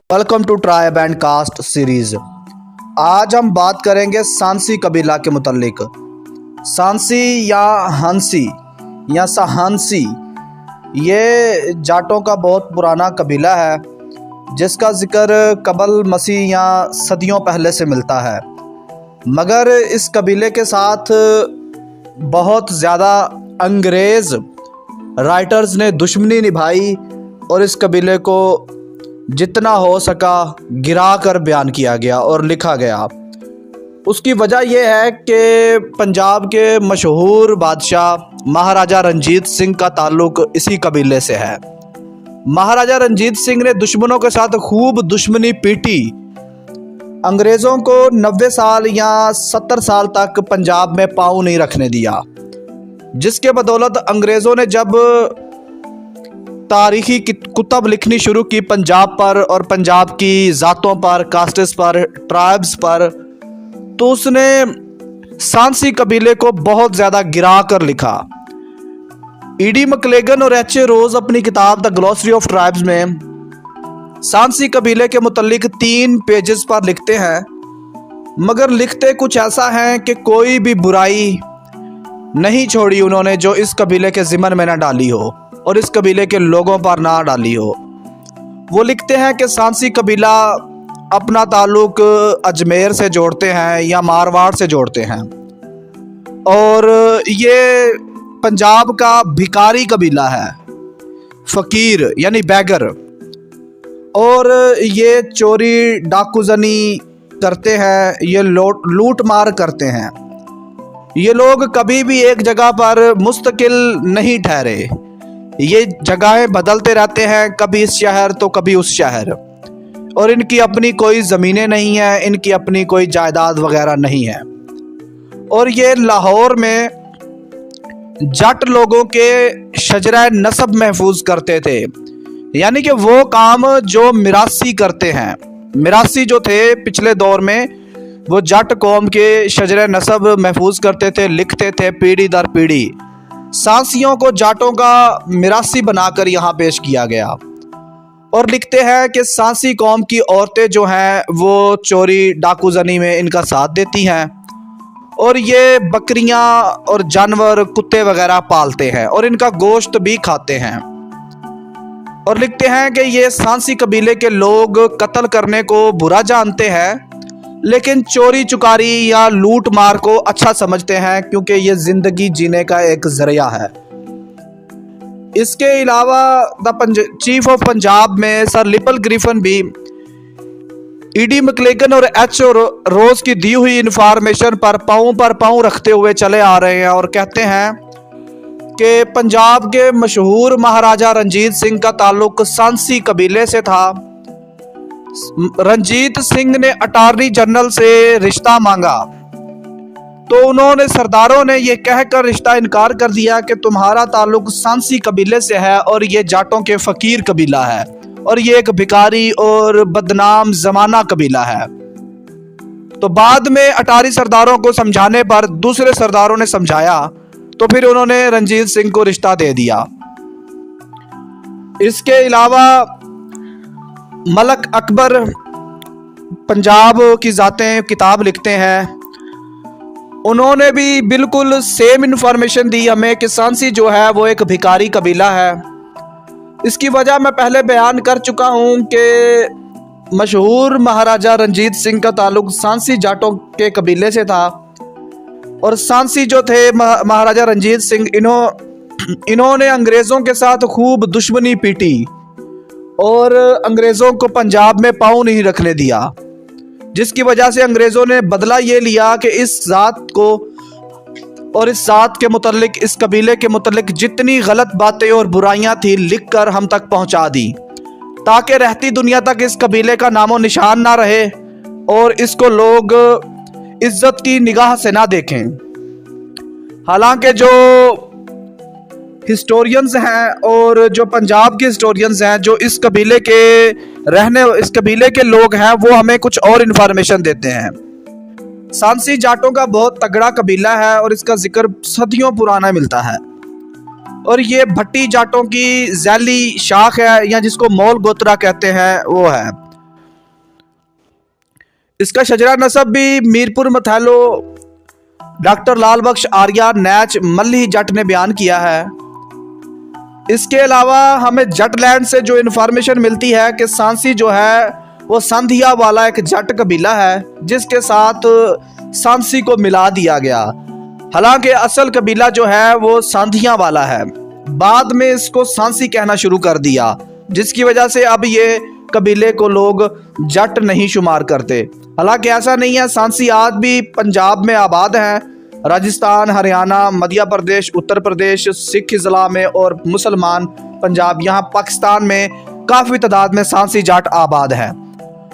Welcome to tribe and caste series. आज हम बात करेंगे सांसी कबीला के मुतल्लिक। सांसी या हंसी या सहांसी ये जाटों का बहुत पुराना कबीला है जिसका जिक्र कबल मसीह या सदियों पहले से मिलता है, मगर इस कबीले के साथ बहुत ज़्यादा अंग्रेज़ राइटर्स ने दुश्मनी निभाई और इस कबीले को जितना हो सका गिरा कर बयान किया गया और लिखा गया। उसकी वजह यह है कि पंजाब के मशहूर बादशाह महाराजा रणजीत सिंह का ताल्लुक़ इसी कबीले से है। महाराजा रणजीत सिंह ने दुश्मनों के साथ खूब दुश्मनी पीटी, अंग्रेज़ों को 90 साल या 70 साल तक पंजाब में पाँव नहीं रखने दिया, जिसके बदौलत अंग्रेज़ों ने जब तारीख़ी कुतब लिखनी शुरू की पंजाब पर और पंजाब की ज़ातों पर, कास्ट्स पर, ट्राइब्स पर, तो उसने सांसी कबीले को बहुत ज़्यादा गिरा कर लिखा। ईडी मैकलेगन और एच ए रोज़ अपनी किताब द ग्लॉसरी ऑफ ट्राइब्स में सांसी कबीले के मुतल्लिक 3 पेजेस पर लिखते हैं, मगर लिखते कुछ ऐसा है कि कोई भी बुराई नहीं छोड़ी उन्होंने जो इस कबीले के ज़िम्मन में न डाली हो और इस कबीले के लोगों पर ना डाली हो। वो लिखते हैं कि सांसी कबीला अपना ताल्लुक़ अजमेर से जोड़ते हैं या मारवाड़ से जोड़ते हैं, और ये पंजाब का भिखारी कबीला है, फ़कीर यानी बैगर, और ये चोरी डाकूजनी करते हैं, ये लूट मार करते हैं। ये लोग कभी भी एक जगह पर मुस्तकिल नहीं ठहरे, ये जगहें बदलते रहते हैं, कभी इस शहर तो कभी उस शहर, और इनकी अपनी कोई ज़मीनें नहीं हैं, इनकी अपनी कोई जायदाद वगैरह नहीं है। और ये लाहौर में जट लोगों के शजरा नसब महफूज करते थे, यानी कि वो काम जो मिरासी करते हैं। मिरासी जो थे पिछले दौर में वो जट कौम के शजरा नसब महफूज करते थे, लिखते थे पीढ़ी दर पीढ़ी। सांसियों को जाटों का मिरासी बनाकर यहाँ पेश किया गया, और लिखते हैं कि सांसी कौम की औरतें जो हैं वो चोरी डाकूजनी में इनका साथ देती हैं, और ये बकरियां और जानवर कुत्ते वगैरह पालते हैं और इनका गोश्त भी खाते हैं। और लिखते हैं कि ये सांसी कबीले के लोग कत्ल करने को बुरा जानते हैं, लेकिन चोरी चुकारी या लूट मार को अच्छा समझते हैं, क्योंकि ये ज़िंदगी जीने का एक ज़रिया है। इसके अलावा चीफ ऑफ पंजाब में सर लिपल ग्रिफिन भी ईडी मैकलेगन और एच रोज़ की दी हुई इन्फॉर्मेशन पर पाँव रखते हुए चले आ रहे हैं और कहते हैं कि पंजाब के मशहूर महाराजा रणजीत सिंह का ताल्लुक़ सांसी कबीले से था। रणजीत सिंह ने अटॉर्नी जनरल से रिश्ता मांगा तो उन्होंने सरदारों ने यह कहकर रिश्ता इनकार कर दिया कि तुम्हारा ताल्लुक़ सांसी कबीले से है और ये जाटों के फ़कीर कबीला है और ये एक भिखारी और बदनाम ज़माना कबीला है। तो बाद में अटारी सरदारों को समझाने पर दूसरे सरदारों ने समझाया, तो फिर उन्होंने रणजीत सिंह को रिश्ता दे दिया। इसके अलावा मलक अकबर पंजाब की ज़ातें किताब लिखते हैं, उन्होंने भी बिल्कुल सेम इन्फॉर्मेशन दी हमें कि सांसी जो है वो एक भिखारी कबीला है। इसकी वजह मैं पहले बयान कर चुका हूँ कि मशहूर महाराजा रणजीत सिंह का ताल्लुक़ सांसी जाटों के कबीले से था, और सांसी जो थे महाराजा रणजीत सिंह, इन्होंने अंग्रेज़ों के साथ खूब दुश्मनी पीटी और अंग्रेज़ों को पंजाब में पाँव नहीं रखने दिया, जिसकी वजह से अंग्रेज़ों ने बदला ये लिया कि इस ज़ात को और इस ज़ात के मुतल्लिक, इस कबीले के मुतल्लिक जितनी गलत बातें और बुराइयां थी लिख कर हम तक पहुंचा दी, ताकि रहती दुनिया तक इस कबीले का नामो निशान ना रहे और इसको लोग इज्जत की निगाह से ना देखें। हालांकि जो हिस्टोरियंस हैं और जो पंजाब के हिस्टोरियंस हैं, जो इस कबीले के लोग हैं, वो हमें कुछ और इन्फॉर्मेशन देते हैं। सांसी जाटों का बहुत तगड़ा कबीला है और इसका जिक्र सदियों पुराना मिलता है। और ये भट्टी जाटों की जैली शाख है, या जिसको मोल गोत्रा कहते हैं वो है। इसका शजरा नसब भी मीरपुर मथैलो डॉक्टर लाल बख्श आर्या नैच मल्ली जट ने बयान किया है। इसके अलावा हमें जटलैंड से जो इन्फॉर्मेशन मिलती है कि सांसी जो है वो संधिया वाला एक जट कबीला है, जिसके साथ सांसी को मिला दिया गया। हालांकि असल कबीला जो है वो सांधिया वाला है, बाद में इसको सांसी कहना शुरू कर दिया, जिसकी वजह से अब ये कबीले को लोग जट नहीं शुमार करते। हालांकि ऐसा नहीं है, सांसी आज भी पंजाब में आबाद हैं। राजस्थान, हरियाणा, मध्य प्रदेश, उत्तर प्रदेश, सिख इजला में और मुसलमान पंजाब, यहाँ पाकिस्तान में काफ़ी तादाद में सांसी जाट आबाद हैं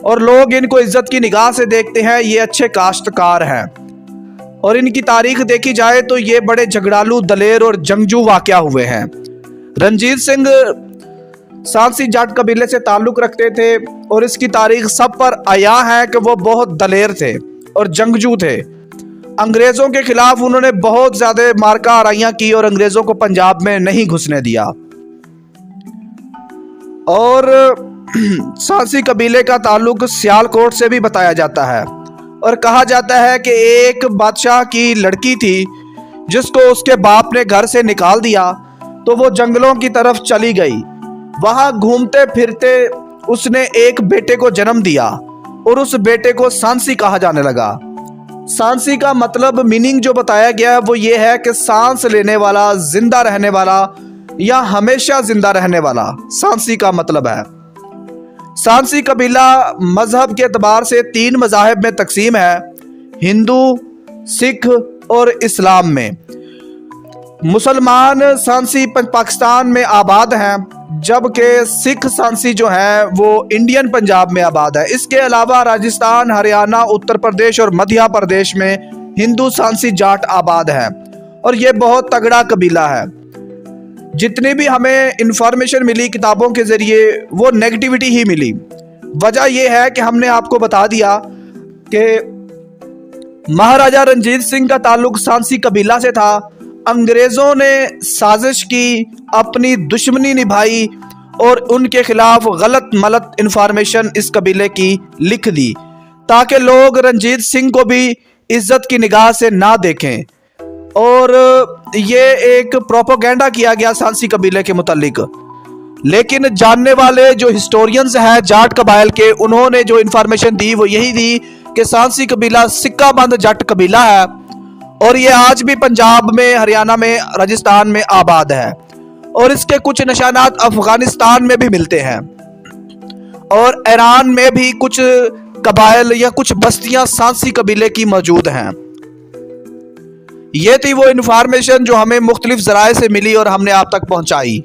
और लोग इनको इज्जत की निगाह से देखते हैं। ये अच्छे काश्तकार हैं और इनकी तारीख देखी जाए तो ये बड़े झगड़ालू, दलेर और जंगजू वाक़या हुए हैं। रणजीत सिंह सांसी जाट कबीले से ताल्लुक़ रखते थे और इसकी तारीख सब पर आया है कि वो बहुत दलेर थे और जंगजू थे। अंग्रेज़ों के खिलाफ उन्होंने बहुत ज़्यादा मार्का आराइयाँ की और अंग्रेज़ों को पंजाब में नहीं घुसने दिया। और सांसी कबीले का ताल्लुक सियालकोट से भी बताया जाता है और कहा जाता है कि एक बादशाह की लड़की थी जिसको उसके बाप ने घर से निकाल दिया, तो वो जंगलों की तरफ चली गई। वहाँ घूमते फिरते उसने एक बेटे को जन्म दिया और उस बेटे को सांसी कहा जाने लगा। सांसी का मतलब, मीनिंग जो बताया गया है वो ये है कि सांस लेने वाला, जिंदा रहने वाला या हमेशा जिंदा रहने वाला सांसी का मतलब है। सांसी कबीला मजहब के एतबार से 3 मज़ाहिब में तकसीम है, हिंदू, सिख और इस्लाम में। मुसलमान सांसी पाकिस्तान में आबाद हैं, जबकि सिख सांसी जो है वो इंडियन पंजाब में आबाद है। इसके अलावा राजस्थान, हरियाणा, उत्तर प्रदेश और मध्य प्रदेश में हिंदू सांसी जाट आबाद है और ये बहुत तगड़ा कबीला है। जितनी भी हमें इंफॉर्मेशन मिली किताबों के ज़रिए वो नेगेटिविटी ही मिली। वजह यह है कि हमने आपको बता दिया कि महाराजा रणजीत सिंह का ताल्लुक सांसी कबीला से था। अंग्रेज़ों ने साजिश की, अपनी दुश्मनी निभाई और उनके खिलाफ गलत मलत इंफॉर्मेशन इस कबीले की लिख दी ताकि लोग रणजीत सिंह को भी इज्जत की निगाह से ना देखें। और ये एक प्रोपोगेंडा किया गया सांसी कबीले के मुतालिक। लेकिन जानने वाले जो हिस्टोरियंस हैं जाट कबाइल के, उन्होंने जो इंफॉर्मेशन दी वो यही दी कि सांसी कबीला सिक्का बंद जट कबीला है और ये आज भी पंजाब में, हरियाणा में, राजस्थान में आबाद है और इसके कुछ निशानात अफगानिस्तान में भी मिलते हैं और ईरान में भी कुछ कबाइल या कुछ बस्तियां सांसी कबीले की मौजूद हैं। ये थी वो इन्फॉर्मेशन जो हमें मुख्तलिफ ज़राए से मिली और हमने आप तक पहुंचाई।